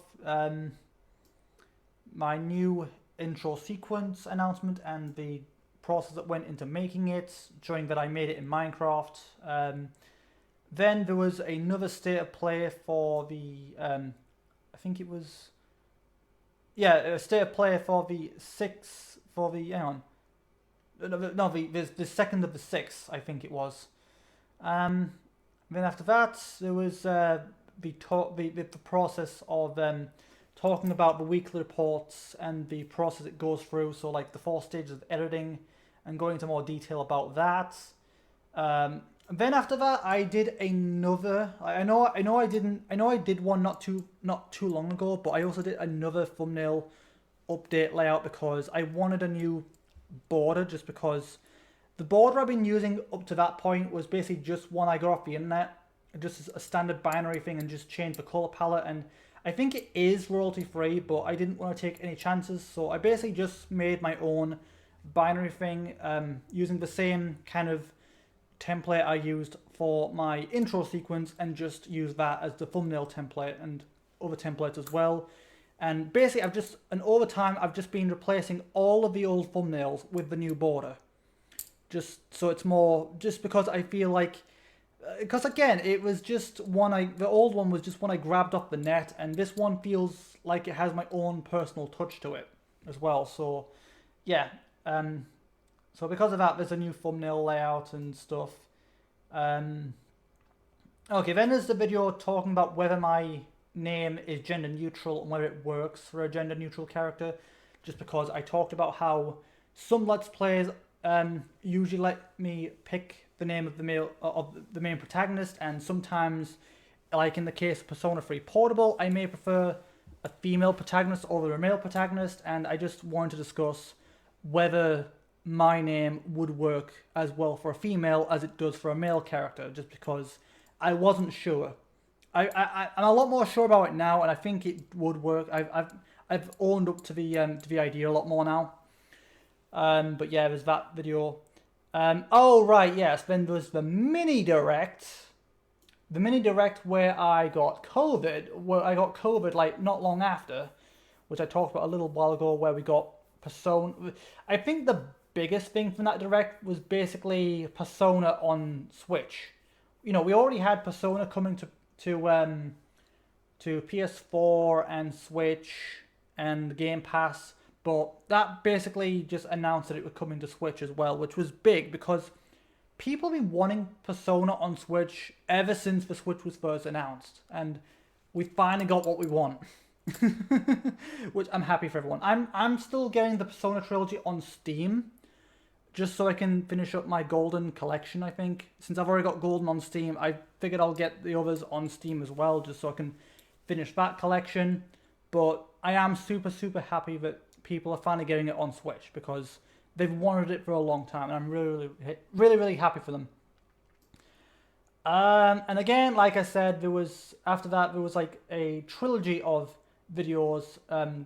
My new intro sequence announcement and the process that went into making it, showing that I made it in Minecraft. Then there was another state of play for the, I think it was, yeah, a state of play for the the second of the 6th, I think it was. Then after that, there was the process of talking about the weekly reports and the process it goes through. So like the 4 stages of editing, and going into more detail about that. Then after that, I did another. I know I did one not too long ago, but I also did another thumbnail update layout because I wanted a new border. Just because the border I've been using up to that point was basically just one I got off the internet, just a standard binary thing, and just change the color palette. And I think it is royalty free, but I didn't want to take any chances, so I basically just made my own binary thing using the same kind of template I used for my intro sequence, and just use that as the thumbnail template and other templates as well. And basically over time I've just been replacing all of the old thumbnails with the new border, just so it's more, just because I feel like, because again, it was just the old one was just one I grabbed off the net, and this one feels like it has my own personal touch to it as well. So yeah, so because of that, there's a new thumbnail layout and stuff. Okay, then there's the video talking about whether my name is gender neutral and whether it works for a gender neutral character, just because I talked about how some Let's Plays usually let me pick the name of the main protagonist, and sometimes, like in the case of Persona 3 Portable, I may prefer a female protagonist over a male protagonist, and I just wanted to discuss whether my name would work as well for a female as it does for a male character, just because I wasn't sure. I'm a lot more sure about it now, and I think it would work. I've owned up to the idea a lot more now. But yeah, there's that video. Oh right, yes. Then there was the mini direct. The mini direct where I got COVID. Like not long after, which I talked about a little while ago, where we got Persona. I think the biggest thing from that direct was basically Persona on Switch. You know, we already had Persona coming to PS4 and Switch and Game Pass, but that basically just announced that it would come into Switch as well, which was big because people have been wanting Persona on Switch ever since the Switch was first announced, and we finally got what we want. Which I'm happy for everyone. I'm still getting the Persona trilogy on Steam, just so I can finish up my Golden collection, I think. Since I've already got Golden on Steam, I figured I'll get the others on Steam as well, just so I can finish that collection. But I am super, super happy that people are finally getting it on Switch, because they've wanted it for a long time, and I'm really, really, really happy for them. And again, like I said, after that there was like a trilogy of videos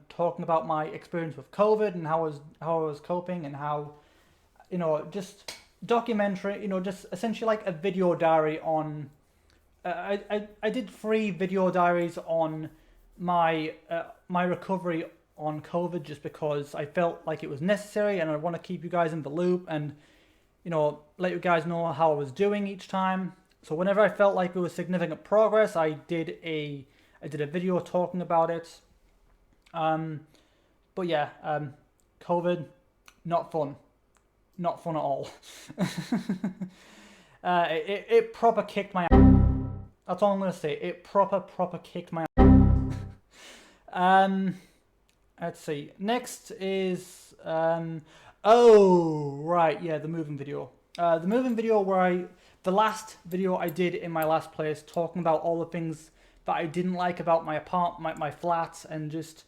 talking about my experience with COVID and how I was coping, and how, you know, just documentary, you know, just essentially like a video diary on. I did 3 video diaries on my recovery on COVID, just because I felt like it was necessary, and I want to keep you guys in the loop, and, you know, let you guys know how I was doing each time. So whenever I felt like there was significant progress, I did a video talking about it. But yeah, COVID, not fun. not fun at all. It proper kicked my ass. That's all I'm gonna say. It proper kicked my ass. Let's see. Next is oh right, yeah, the moving video. The moving video where the last video I did in my last place, talking about all the things that I didn't like about my apartment, my flat, and just,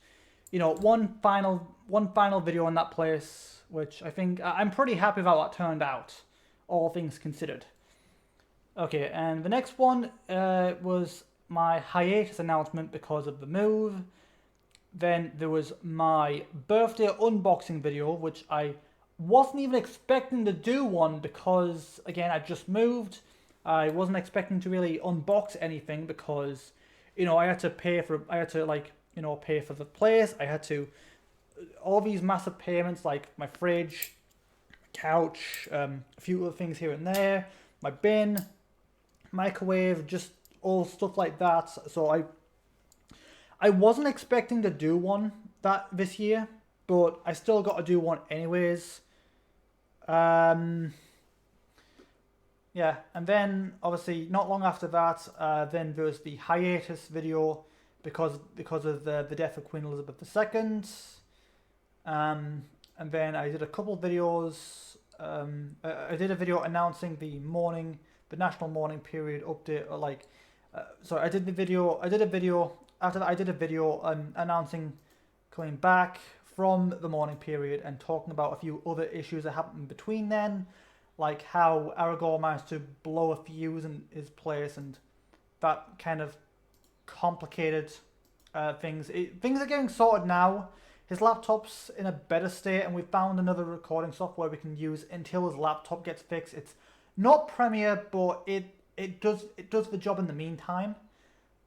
you know, one final video in that place, which I think I'm pretty happy with how that turned out, all things considered. Okay, and the next one was my hiatus announcement because of the move. Then there was my birthday unboxing video, which I wasn't even expecting to do one because, again, I just moved. I wasn't expecting to really unbox anything because, you know, I had to pay for the place. I had to, all these massive payments like my fridge, my couch, a few other things here and there, my bin, microwave, just all stuff like that. So I wasn't expecting to do one this year, but I still got to do one anyways. Yeah, and then obviously not long after that, then there was the hiatus video because of the death of Queen Elizabeth II. And then I did a couple videos. I did a video announcing the national mourning period update, or like, sorry, I did a video after that. I did a video announcing coming back from the mourning period and talking about a few other issues that happened between then, like how Aragorn managed to blow a fuse in his place, and that kind of complicated things. Things are getting sorted now. His laptop's in a better state, and we found another recording software we can use until his laptop gets fixed. It's not Premiere, but it does the job in the meantime,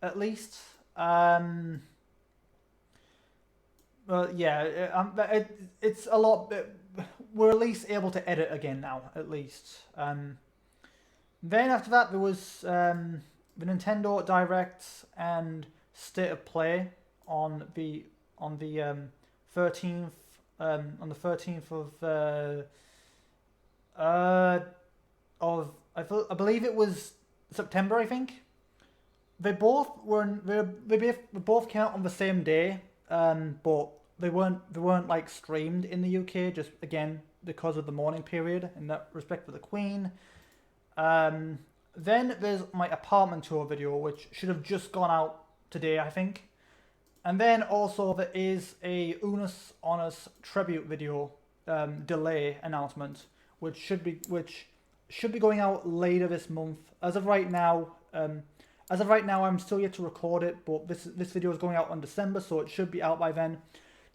at least. Well, yeah, it's a lot. We're at least able to edit again now, at least. Then after that, there was the Nintendo Direct and State of Play on the 13th of I believe it was September, I think. They both came out on the same day, but they weren't like streamed in the UK, just again because of the mourning period in that respect for the Queen. Then there's my apartment tour video, which should have just gone out today, I think. And then also there is a Unus Honors tribute video delay announcement, which should be going out later this month. As of right now, I'm still yet to record it, but this video is going out in December, so it should be out by then.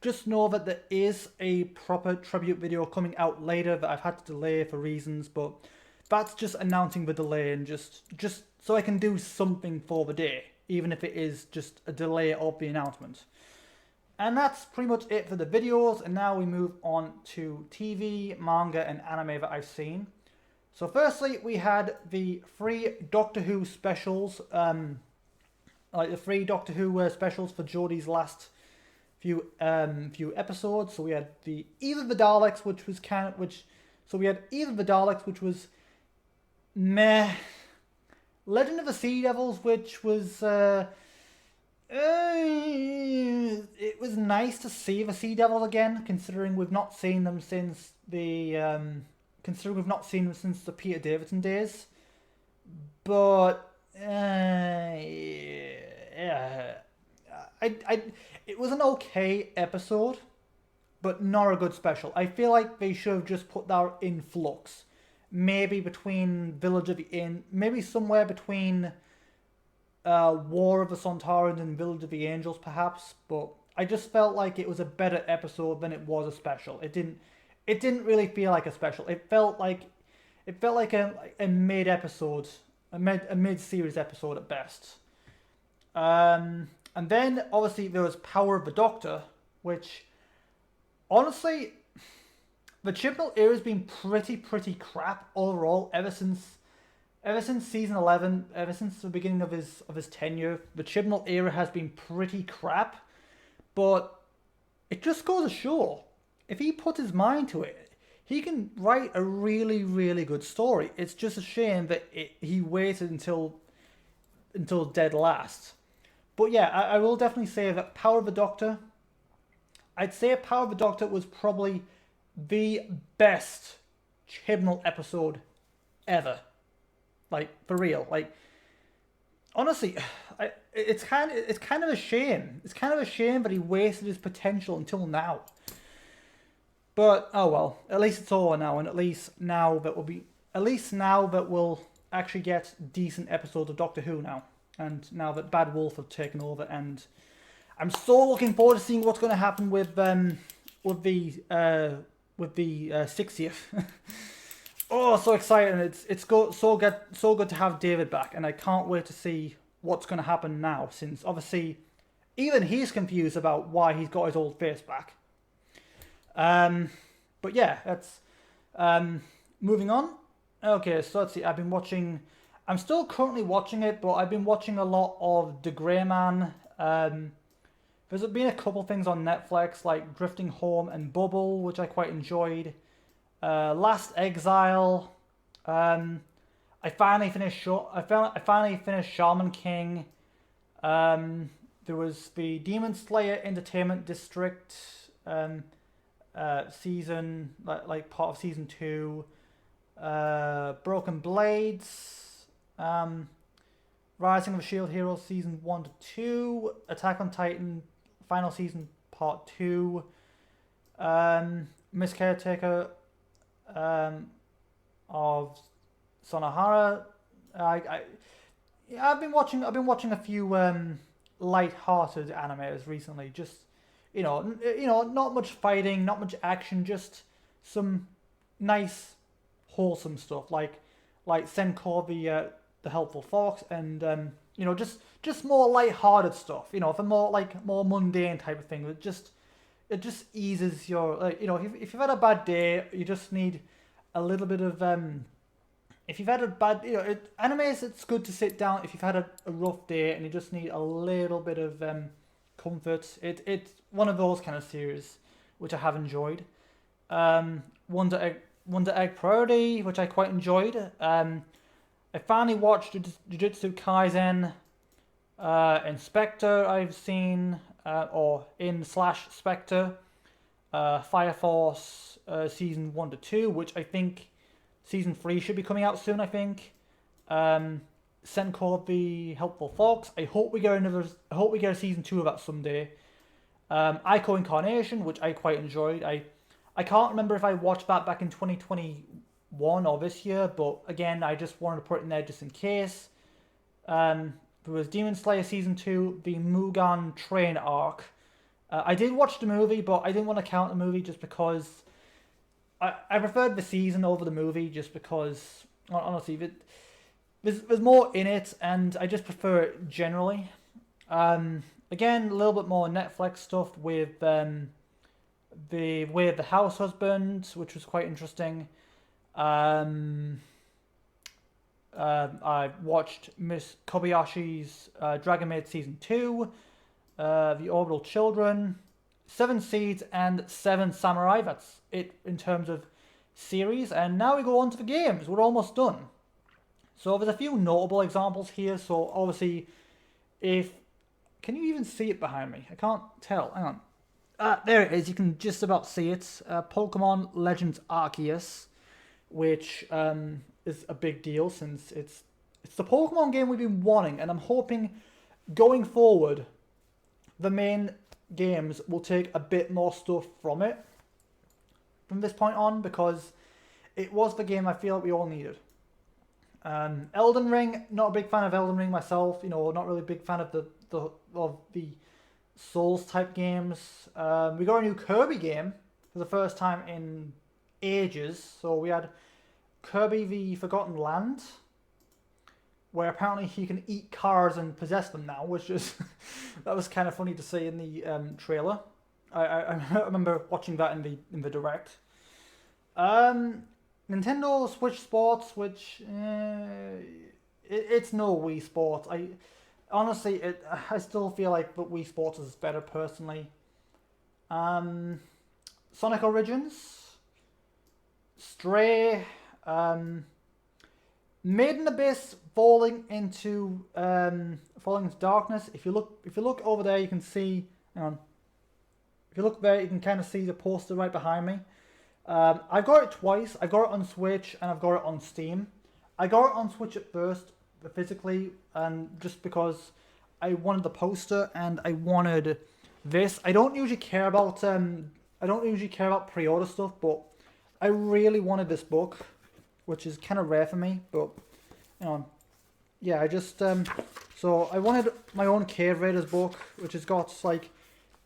Just know that there is a proper tribute video coming out later that I've had to delay for reasons, but that's just announcing the delay and just so I can do something for the day, even if it is just a delay of the announcement. And that's pretty much it for the videos, and now we move on to TV, manga, and anime that I've seen. So firstly, we had the 3 Doctor Who specials, like the 3 Doctor Who specials for Jodie's last few episodes. So we had the Eve of the Daleks, which was meh. Legend of the Sea Devils, which was it was nice to see the Sea Devils again, considering we've not seen them since the Peter Davison days. But it was an okay episode, but not a good special. I feel like they should have just put that in Flux. Maybe between Village of the Inn, maybe somewhere between War of the Sontarans and Village of the Angels, perhaps. But I just felt like it was a better episode than it was a special. It didn't really feel like a special. It felt like a mid episode, a mid series episode at best. And then obviously there was Power of the Doctor, which honestly, the Chibnall era has been pretty crap overall ever since season 11, ever since the beginning of his tenure. The Chibnall era has been pretty crap, but it just goes to show, if he puts his mind to it, he can write a really, really good story. It's just a shame that he waited until dead last. But yeah, I will definitely say that Power of the Doctor. I'd say Power of the Doctor was probably the best Chibnall episode ever. Like, for real. Like, honestly, it's kind of a shame. It's kind of a shame that he wasted his potential until now. But oh well, at least it's over now, and at least now that we'll actually get decent episodes of Doctor Who now, and now that Bad Wolf have taken over, and I'm so looking forward to seeing what's going to happen with the 60th. Oh, so exciting! It's so good to have David back, and I can't wait to see what's going to happen now. Since obviously, even he's confused about why he's got his old face back. But yeah, that's moving on. Okay, so let's see. I'm still currently watching it, but I've been watching a lot of The Grey Man. There's been a couple things on Netflix like Drifting Home and Bubble, which I quite enjoyed. Last Exile. I finally finished Shaman King. There was the Demon Slayer Entertainment District season, like part of season 2. Broken Blades. Rising of the Shield Hero season 1 to 2. Attack on Titan final season part 2. Miss Caretaker of Sonohara. I've been watching a few light-hearted animes recently. Just you know, not much fighting, not much action, just some nice, wholesome stuff like Senko the Helpful Fox, and just more light-hearted stuff. You know, for more mundane type of thing. It just eases your if you've had a bad day, you just need a little bit of if you've had a bad animes, it's good to sit down if you've had a rough day and you just need a little bit of comfort. It's one of those kind of series which I have enjoyed. Wonder Egg Priority, which I quite enjoyed. I finally watched Jujutsu Kaisen. Inspector I've seen, or in/Spectre, Fire Force season 1 to 2, which I think season 3 should be coming out soon. I think. Senko the Helpful Fox. I hope we get a season 2 of that someday. Ico Incarnation, which I quite enjoyed. I can't remember if I watched that back in 2021 or this year, but again, I just wanted to put it in there just in case. There was Demon Slayer season 2, the Mugen Train arc. I did watch the movie, but I didn't want to count the movie just because I preferred the season over the movie, just because honestly there's more in it, and I just prefer it generally. Again, a little bit more Netflix stuff with the Way of the House Husband, which was quite interesting. I watched Miss Kobayashi's Dragon Maid season 2, The Orbital Children, 7 Seeds, and 7 Samurai. That's it in terms of series. And now we go on to the games. We're almost done. So there's a few notable examples here. So obviously, can you even see it behind me? I can't tell. Hang on. There it is. You can just about see it. Pokemon Legends Arceus, which is a big deal since it's the Pokemon game we've been wanting, and I'm hoping going forward the main games will take a bit more stuff from it from this point on, because it was the game I feel like we all needed. Elden Ring, not a big fan of Elden Ring myself, not really a big fan of the Souls type games. We got a new Kirby game for the first time in ages. So we had Kirby the Forgotten Land, where apparently he can eat cars and possess them now, which is that was kind of funny to see in the trailer. I remember watching that in the direct. Nintendo Switch Sports, which it's no Wii Sports. I still feel like the Wii Sports is better personally. Sonic Origins. Stray, Maiden Abyss, falling into darkness. If you look over there, you can see. Hang on. If you look there, you can kind of see the poster right behind me. I've got it twice. I got it on Switch and I've got it on Steam. I got it on Switch at first, physically, and just because I wanted the poster and I wanted this. I don't usually care about pre-order stuff, but I really wanted this book, which is kind of rare for me. But you know, yeah, I just so I wanted my own Cave Raiders book, which has got like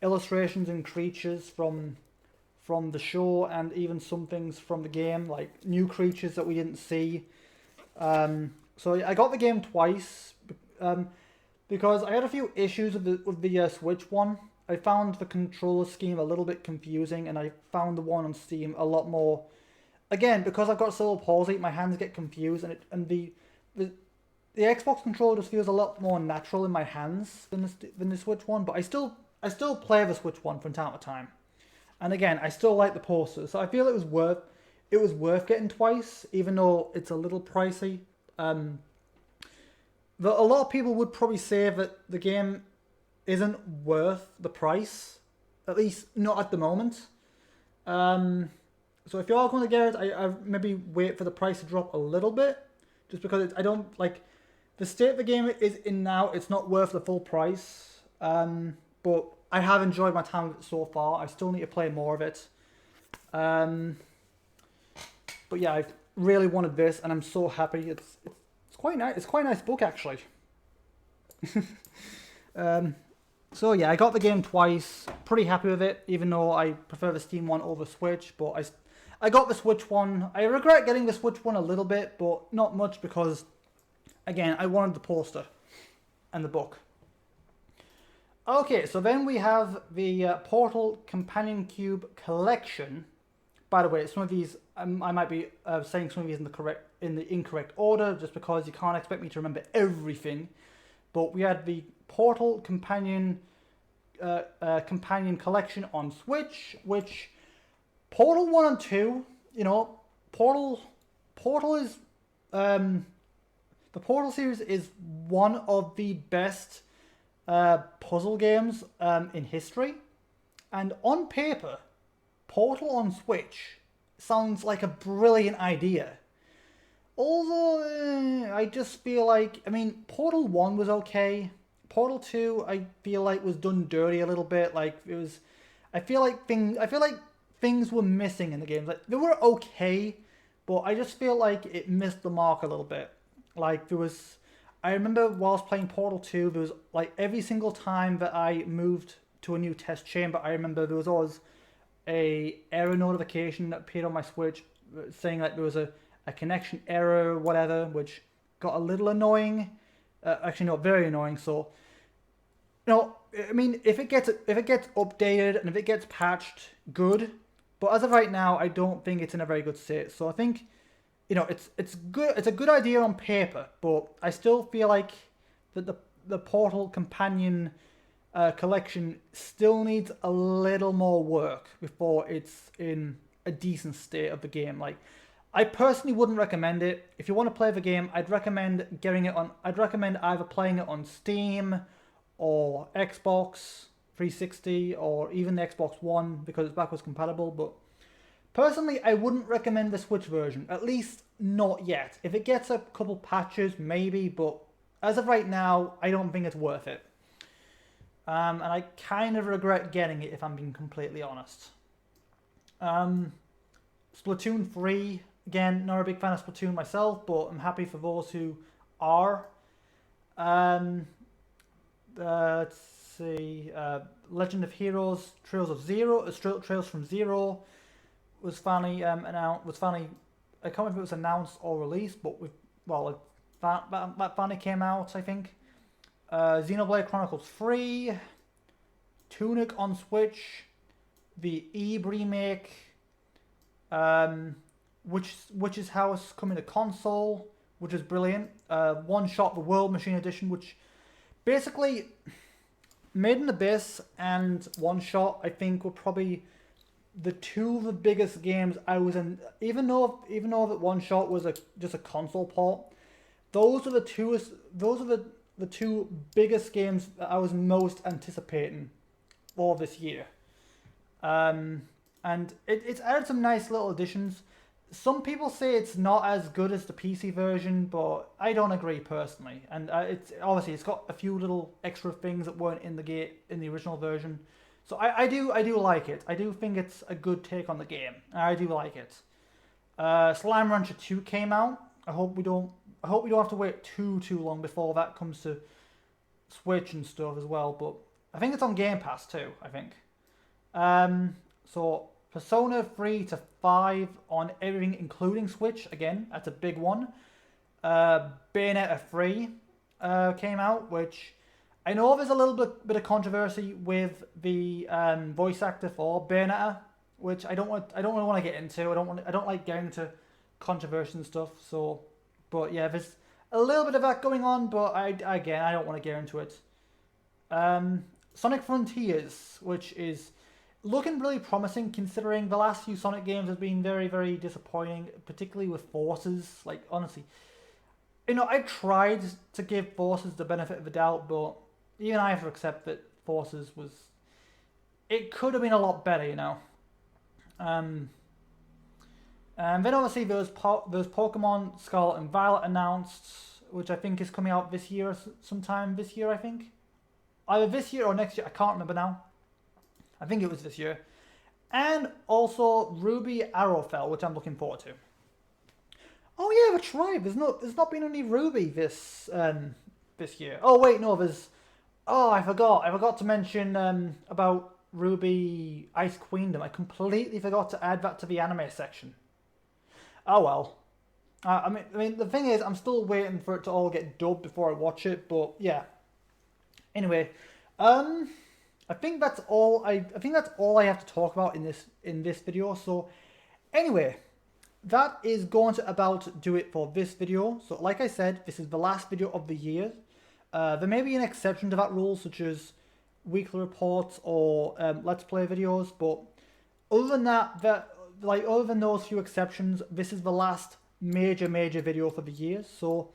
illustrations and creatures from the show and even some things from the game, like new creatures that we didn't see. So I got the game twice because I had a few issues with the Switch one. I found the controller scheme a little bit confusing, and I found the one on Steam a lot more. Again, because I've got cerebral palsy, my hands get confused, and the Xbox controller just feels a lot more natural in my hands than the Switch one. But I still play the Switch one from time to time, and again, I still like the poster, so I feel it was worth getting twice, even though it's a little pricey. A lot of people would probably say that the game isn't worth the price, at least not at the moment. So if you are going to get it, I maybe wait for the price to drop a little bit, just because I don't like the state the game is in now. It's not worth the full price. But I have enjoyed my time with it so far. I still need to play more of it. But yeah, I really wanted this, and I'm so happy. It's quite nice. It's quite a nice book, actually. So yeah, I got the game twice. Pretty happy with it, even though I prefer the Steam one over Switch. But I got the Switch one. I regret getting the Switch one a little bit, but not much because, again, I wanted the poster and the book. Okay, so then we have the Portal Companion Cube Collection. By the way, some of these I might be saying some of these in the incorrect order, just because you can't expect me to remember everything. But we had the Portal Companion Collection on Switch, which Portal 1 and 2, you know, Portal is the Portal series is one of the best puzzle games in history, and on paper, Portal on Switch sounds like a brilliant idea. Although I just feel like, I mean, Portal 1 was okay. Portal 2, I feel like was done dirty a little bit. Like it was, I feel like things were missing in the game. Like they were okay, but I just feel like it missed the mark a little bit. Like there was, I remember whilst playing Portal 2, there was like every single time that I moved to a new test chamber, I remember there was always a error notification that appeared on my Switch saying like there was a connection error or whatever, which got a little annoying. Actually, not very annoying. So, you know, I mean, if it gets updated and if it gets patched, good. But as of right now, I don't think it's in a very good state. So I think, you know, it's good. It's a good idea on paper, but I still feel like that the Portal Companion collection still needs a little more work before it's in a decent state of the game. Like, I personally wouldn't recommend it. If you want to play the game, I'd recommend either playing it on Steam or Xbox 360 or even the Xbox One because it's backwards compatible. But personally, I wouldn't recommend the Switch version, at least not yet. If it gets a couple patches, maybe, but as of right now, I don't think it's worth it. And I kind of regret getting it, if I'm being completely honest. Splatoon 3, again, not a big fan of Splatoon myself, but I'm happy for those who are. Let's see, Legend of Heroes, Trails from Zero was finally announced. I can't remember if it was announced or released, but that finally came out, I think. Xenoblade Chronicles 3, Tunic on Switch, the Eve remake, which is how it's coming to console, which is brilliant. One Shot the World Machine Edition, which basically Maiden Abyss and One Shot, I think, were probably the two of the biggest games I was in, even though that One Shot was just a console port, those are the two biggest games that I was most anticipating for this year. And it's added some nice little additions. Some people say it's not as good as the PC version, but I don't agree personally. And it's got a few little extra things that weren't in the original version. So I do like it. I do think it's a good take on the game. I do like it. Slime Rancher 2 came out. I hope we don't have to wait too long before that comes to Switch and stuff as well. But I think it's on Game Pass too, I think. So Persona 3 to 5 on everything including Switch. Again, that's a big one. Bayonetta 3 came out, which I know there's a little bit of controversy with the voice actor for Bayonetta, which I don't really want to get into. I don't like getting into controversy and stuff. So, but yeah, there's a little bit of that going on, but I don't want to get into it. Sonic Frontiers, which is looking really promising considering the last few Sonic games have been very, very disappointing, particularly with Forces. Like, honestly, I tried to give Forces the benefit of the doubt, but even I have to accept that Forces it could have been a lot better, And then obviously there's Pokemon Scarlet and Violet announced, which I think is coming out this year, sometime this year, I think. Either this year or next year, I can't remember now. I think it was this year. And also Ruby Arrowfell, which I'm looking forward to. Oh yeah, that's right. There's not been any Ruby this year. Oh wait, no, I forgot to mention about Ruby Ice Queendom. I completely forgot to add that to the anime section. Oh well. I mean, the thing is, I'm still waiting for it to all get dubbed before I watch it. But yeah. Anyway, I think that's all I have to talk about in this video. So, anyway, that is going to about do it for this video. So, like I said, this is the last video of the year. There may be an exception to that rule, such as weekly reports or Let's Play videos. But other than that, other than those few exceptions, this is the last major video for the year. So,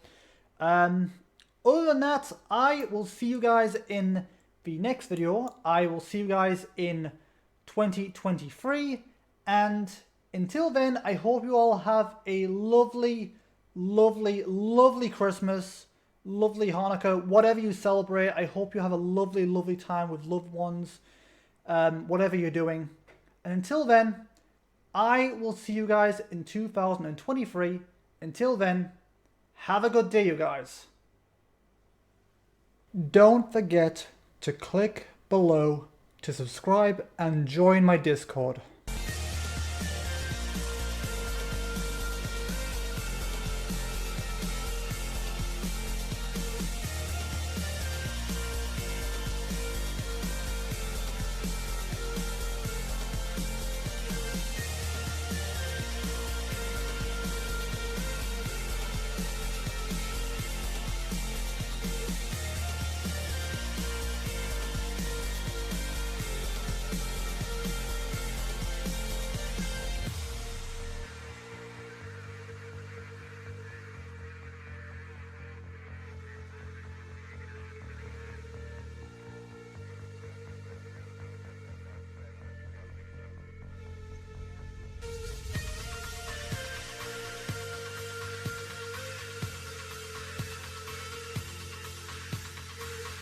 other than that, I will see you guys in the next video. I will see you guys in 2023. And until then, I hope you all have a lovely, lovely, lovely Christmas, lovely Hanukkah, whatever you celebrate. I hope you have a lovely, lovely time with loved ones, whatever you're doing. And until then, I will see you guys in 2023. Until then, have a good day, you guys. Don't forget to click below to subscribe and join my Discord.